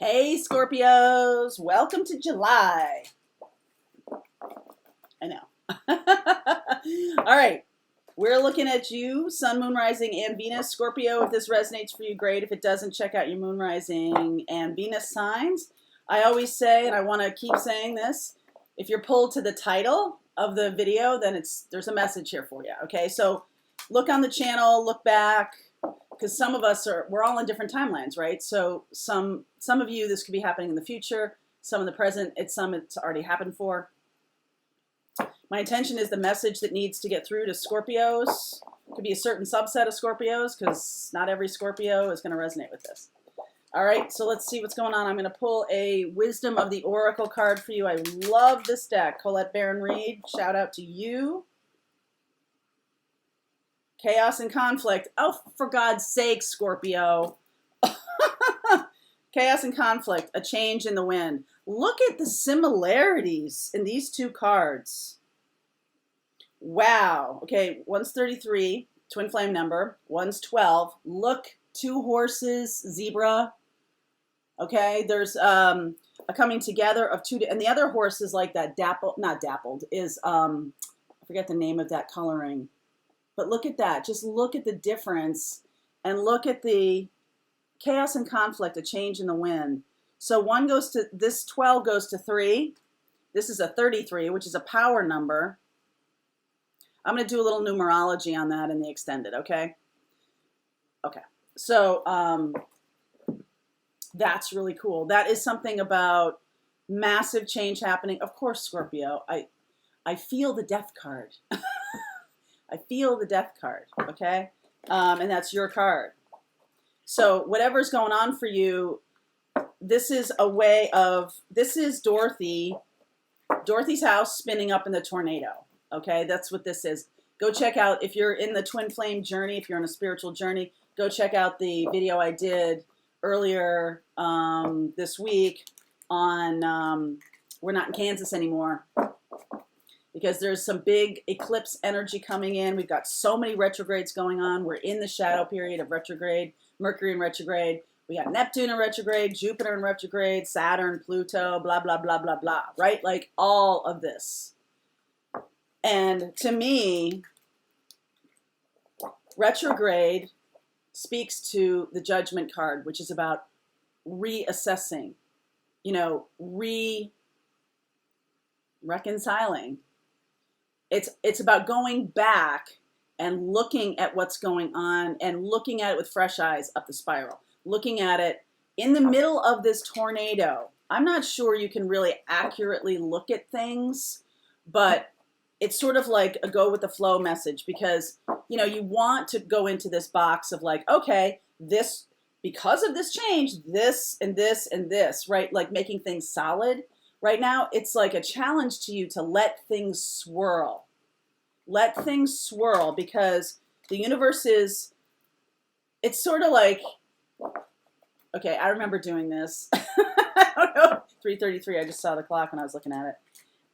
Hey Scorpios, welcome to July. I know. All right, we're looking at you, Sun, Moon, Rising, and Venus. Scorpio, if this resonates for you, great. If it doesn't, check out your Moon, Rising, and Venus signs. I always say, and I want to keep saying this, if you're pulled to the title of the video, then there's a message here for you, okay? So look on the channel, look back, because some of us we're all in different timelines, right? So some of you, this could be happening in the future, some in the present, it's already happened for. My intention is the message that needs to get through to Scorpios. It could be a certain subset of Scorpios, because not every Scorpio is going to resonate with this. All right, so let's see what's going on. I'm going to pull a Wisdom of the Oracle card for you. I love this deck. Colette Barron-Reed, shout out to you. Chaos and conflict. Oh, for God's sake, Scorpio. Chaos and conflict, a change in the wind. Look at the similarities in these two cards. Wow. Okay, one's 33, twin flame number. One's 12. Look, two horses, zebra. Okay, there's a coming together of two, and the other horse is like that not dappled, is, I forget the name of that coloring. But look at that. Just look at the difference and look at the chaos and conflict, a change in the wind. So one goes to, this 12 goes to 3. This is a 33, which is a power number. I'm going to do a little numerology on that in the extended, okay? Okay. So that's really cool. That is something about massive change happening. Of course, Scorpio, I feel the death card. I feel the death card, okay? And that's your card. So whatever's going on for you, this is a way of, this is Dorothy's house spinning up in the tornado, okay? That's what this is. Go check out, if you're in the twin flame journey, if you're on a spiritual journey, go check out the video I did earlier this week on We're Not in Kansas Anymore, because there's some big eclipse energy coming in. We've got so many retrogrades going on. We're in the shadow period of retrograde, Mercury in retrograde. We got Neptune in retrograde, Jupiter in retrograde, Saturn, Pluto, blah, blah, blah, blah, blah, right? Like all of this. And to me, retrograde speaks to the Judgment card, which is about reassessing, you know, reconciling. It's about going back and looking at what's going on and looking at it with fresh eyes up the spiral. Looking at it in the middle of this tornado. I'm not sure you can really accurately look at things, but it's sort of like a go with the flow message, because, you know, you want to go into this box of like, okay, this, because of this change, this and this and this, right? Like making things solid. Right now, it's like a challenge to you to let things swirl. Let things swirl, because the universe is, it's sort of like, okay, I remember doing this. I don't know, 3:33, I just saw the clock when I was looking at it.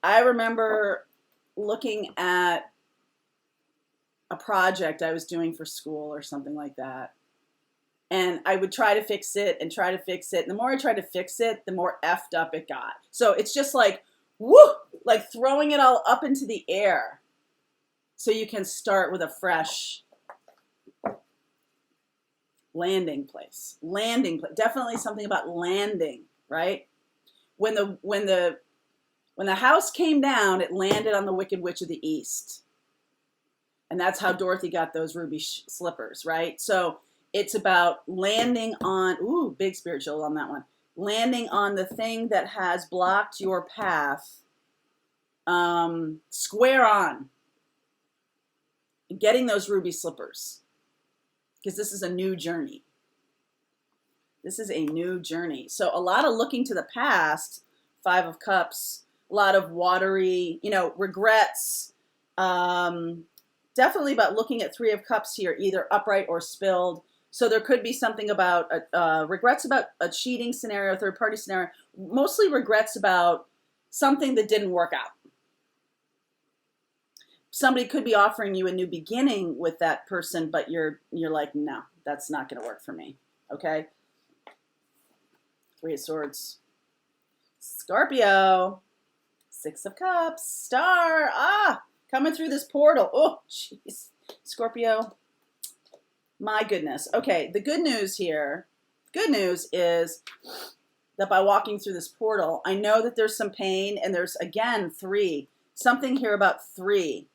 I remember looking at a project I was doing for school or something like that. And I would try to fix it and try to fix it. And the more I tried to fix it, the more effed up it got. So it's just like, whoo, like throwing it all up into the air so you can start with a fresh landing place. Landing place. Definitely something about landing, right? When the house came down, it landed on the Wicked Witch of the East. And that's how Dorothy got those ruby slippers, right? So it's about landing on, ooh, big spiritual on that one. Landing on the thing that has blocked your path, square on. Getting those ruby slippers. Because this is a new journey. This is a new journey. So a lot of looking to the past, 5 of Cups, a lot of watery, you know, regrets. Definitely about looking at 3 of Cups here, either upright or spilled. So there could be something about regrets about a cheating scenario, third-party scenario. Mostly regrets about something that didn't work out. Somebody could be offering you a new beginning with that person, but you're like, no, that's not going to work for me. Okay. Three of Swords. Scorpio. Six of Cups. Star. Coming through this portal. Oh, jeez. Scorpio. My goodness. Okay, the good news here. Good news is that by walking through this portal, I know that there's some pain, and there's, again, 3. Something here about 3.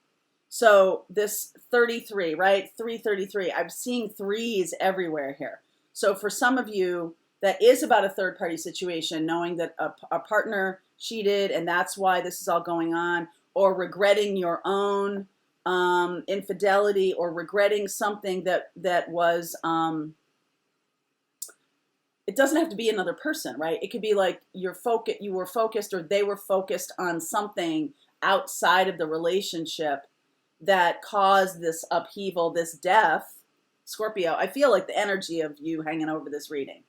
So this 33, right? 333. I'm seeing 3s everywhere here. So for some of you, that is about a third-party situation, knowing that a partner cheated, and that's why this is all going on, or regretting your own infidelity, or regretting something that was... it doesn't have to be another person, right? It could be like you were focused, or they were focused on something outside of the relationship that caused this upheaval, this death. Scorpio, I feel like the energy of you hanging over this reading.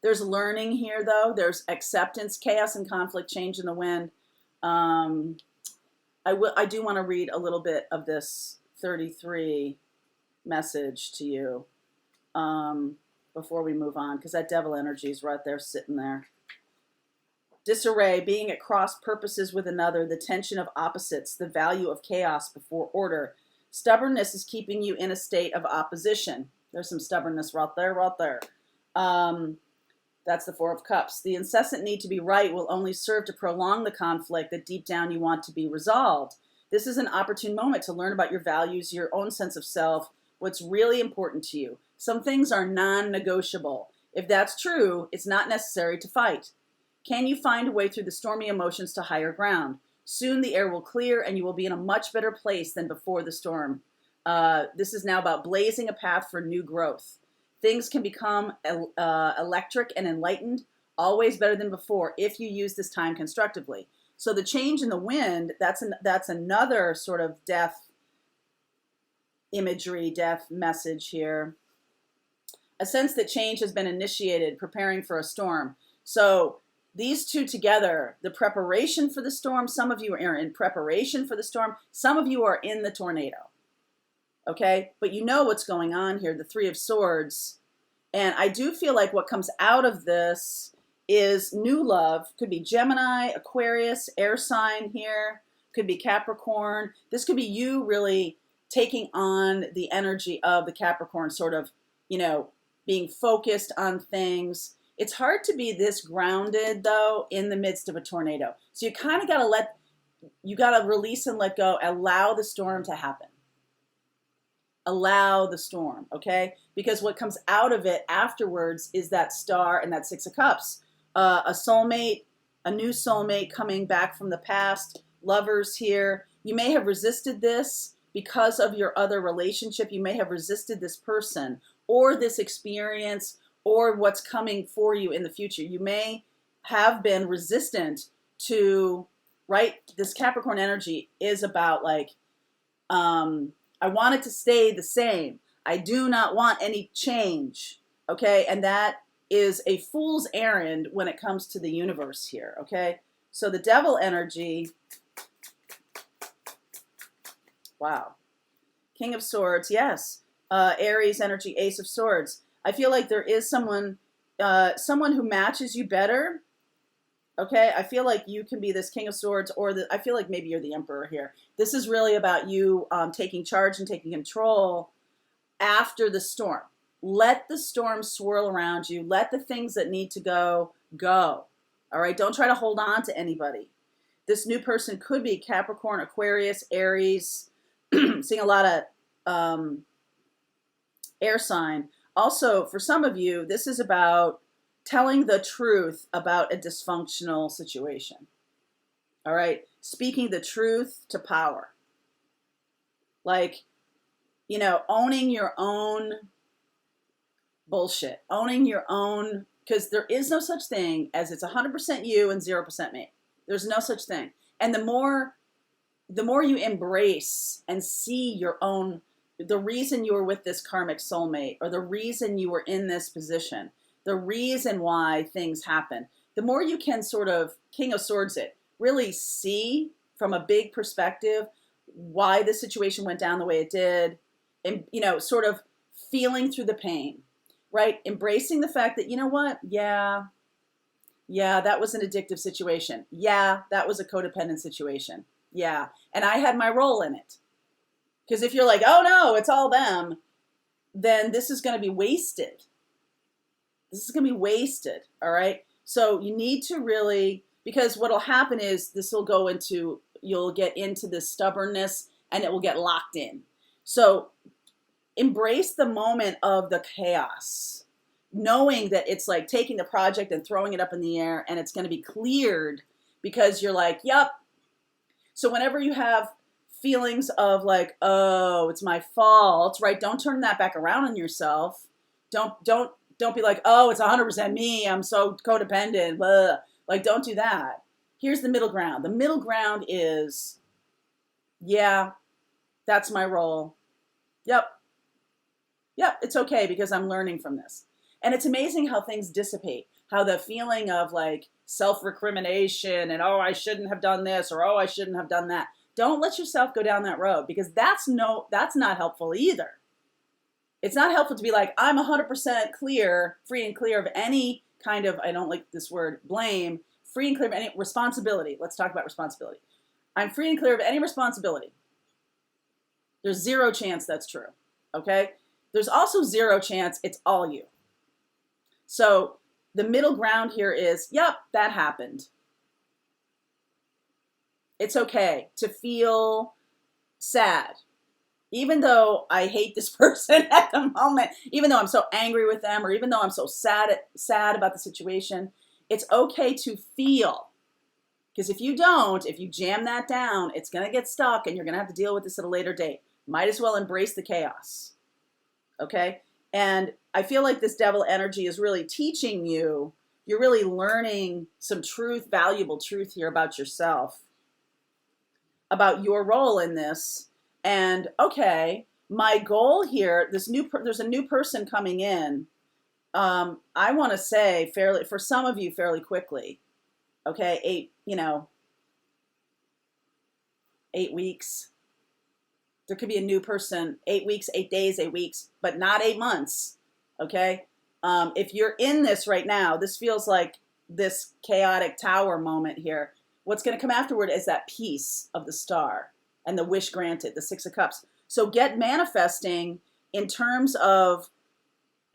There's learning here, though. There's acceptance, chaos and conflict, change in the wind. I do want to read a little bit of this 33 message to you before we move on, because that devil energy is right there sitting there. Disarray, being at cross purposes with another, the tension of opposites, the value of chaos before order. Stubbornness is keeping you in a state of opposition. There's some stubbornness right there, right there. That's the Four of Cups. The incessant need to be right will only serve to prolong the conflict that deep down you want to be resolved. This is an opportune moment to learn about your values, your own sense of self, what's really important to you. Some things are non-negotiable. If that's true, it's not necessary to fight. Can you find a way through the stormy emotions to higher ground? Soon the air will clear and you will be in a much better place than before the storm. This is now about blazing a path for new growth. Things can become electric and enlightened, always better than before, if you use this time constructively. So the change in the wind, that's another sort of death imagery, death message here. A sense that change has been initiated, preparing for a storm. So these two together, the preparation for the storm, some of you are in preparation for the storm, some of you are in the tornado. Okay, but you know what's going on here, the Three of Swords. And I do feel like what comes out of this is new love. Could be Gemini, Aquarius, air sign here. Could be Capricorn. This could be you really taking on the energy of the Capricorn, sort of, being focused on things. It's hard to be this grounded, though, in the midst of a tornado. So you kind of got to release and let go, allow the storm to happen. Allow the storm, okay? Because what comes out of it afterwards is that Star and that Six of Cups. A soulmate, a new soulmate coming back from the past, lovers here. You may have resisted this because of your other relationship. You may have resisted this person or this experience or what's coming for you in the future. You may have been resistant to, right? This Capricorn energy is about I want it to stay the same. I do not want any change, okay? And that is a fool's errand when it comes to the universe here, okay? So the devil energy, wow. King of Swords, yes. Aries energy, Ace of Swords. I feel like there is someone who matches you better. Okay, I feel like you can be this King of Swords, or I feel like maybe you're the Emperor here. This is really about you taking charge and taking control after the storm. Let the storm swirl around you. Let the things that need to go, go. All right, don't try to hold on to anybody. This new person could be Capricorn, Aquarius, Aries. Seeing a lot of air sign. Also, for some of you, this is about telling the truth about a dysfunctional situation. All right? Speaking the truth to power. Owning your own bullshit. Owning your own, because there is no such thing as it's 100% you and 0% me. There's no such thing. And the more you embrace and see your own, the reason you were with this karmic soulmate, or the reason you were in this position, the reason why things happen, the more you can sort of King of Swords it, really see from a big perspective why the situation went down the way it did, and, sort of feeling through the pain. right? Embracing the fact that, you know what? Yeah, that was an addictive situation. Yeah, that was a codependent situation. Yeah, and I had my role in it. Because if you're like, oh no, it's all them, then this is going to be wasted. This is going to be wasted, all right? So you need to really, because what'll happen is this will go into, you'll get into this stubbornness and it will get locked in. So embrace the moment of the chaos, knowing that it's like taking the project and throwing it up in the air and it's going to be cleared because you're like, yep. So whenever you have feelings of like, oh, it's my fault, right? Don't turn that back around on yourself. Don't be like, oh, it's 100% me. I'm so codependent. Blah. Like, don't do that. Here's the middle ground. The middle ground is, yeah, that's my role. Yep, it's okay because I'm learning from this. And it's amazing how things dissipate, how the feeling of like self-recrimination and, oh, I shouldn't have done this or, oh, I shouldn't have done that. Don't let yourself go down that road because that's not helpful either. It's not helpful to be like, I'm 100% clear, free and clear of any kind of, I don't like this word, blame, free and clear of any responsibility. Let's talk about responsibility. I'm free and clear of any responsibility. There's zero chance that's true, okay? There's also zero chance it's all you. So the middle ground here is, yep, that happened. It's okay to feel sad. Even though I hate this person at the moment, even though I'm so angry with them, or even though I'm so sad about the situation, it's okay to feel. Because if you jam that down, it's going to get stuck and you're going to have to deal with this at a later date. Might as well embrace the chaos. Okay? And I feel like this devil energy is really teaching you, you're really learning some truth, valuable truth here about yourself, about your role in this. And okay, my goal here, there's a new person coming in. I want to say for some of you fairly quickly. Okay, 8 weeks. There could be a new person, 8 weeks, 8 days, 8 weeks, but not 8 months. Okay, if you're in this right now, this feels like this chaotic tower moment here. What's going to come afterward is that peace of the star and the wish granted, the 6 of Cups. So get manifesting in terms of,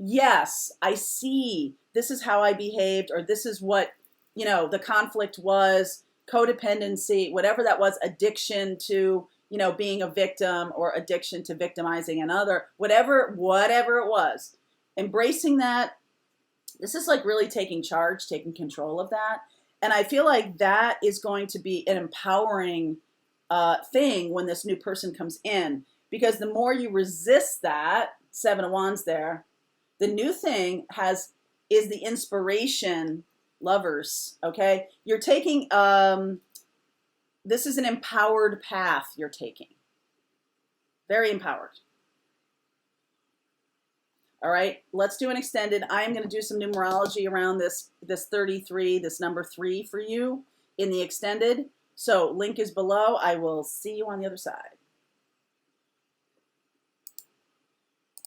yes, I see, this is how I behaved, or this is what, the conflict was, codependency, whatever that was, addiction to, being a victim or addiction to victimizing another, whatever it was, embracing that. This is like really taking charge, taking control of that. And I feel like that is going to be an empowering thing when this new person comes in, because the more you resist that, 7 of Wands there, the new thing is the inspiration. Lovers, okay? You're taking, this is an empowered path you're taking. Very empowered. All right, let's do an extended. I'm going to do some numerology around this 33, this number 3 for you in the extended. So link is below. I will see you on the other side.